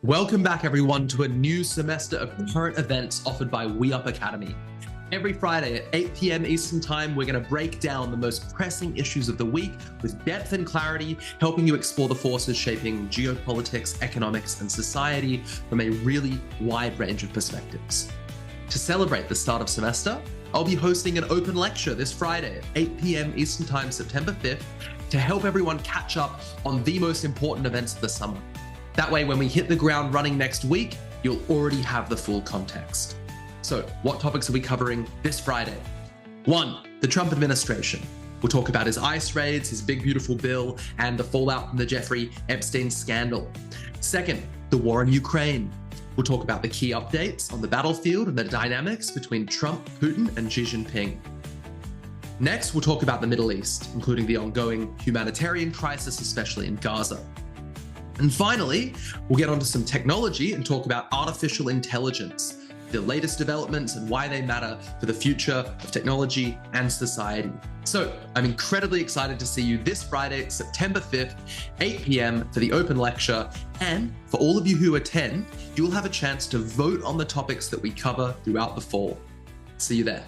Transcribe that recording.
Welcome back, everyone, to a new semester of current events offered by WeUp Academy. Every Friday at 8 p.m. Eastern Time, we're going to break down the most pressing issues of the week with depth and clarity, helping you explore the forces shaping geopolitics, economics, and society from a really wide range of perspectives. To celebrate the start of semester, I'll be hosting an open lecture this Friday at 8 p.m. Eastern Time, September 5th, to help everyone catch up on the most important events of the summer. That way, when we hit the ground running next week, you'll already have the full context. So, what topics are we covering this Friday? 1, the Trump administration. We'll talk about his ICE raids, his big beautiful bill, and the fallout from the Jeffrey Epstein scandal. 2nd, the war in Ukraine. We'll talk about the key updates on the battlefield and the dynamics between Trump, Putin, and Xi Jinping. Next, we'll talk about the Middle East, including the ongoing humanitarian crisis, especially in Gaza. And finally, we'll get onto some technology and talk about artificial intelligence, the latest developments and why they matter for the future of technology and society. So I'm incredibly excited to see you this Friday, September 5th, 8 p.m. for the open lecture. And for all of you who attend, you'll have a chance to vote on the topics that we cover throughout the fall. See you there.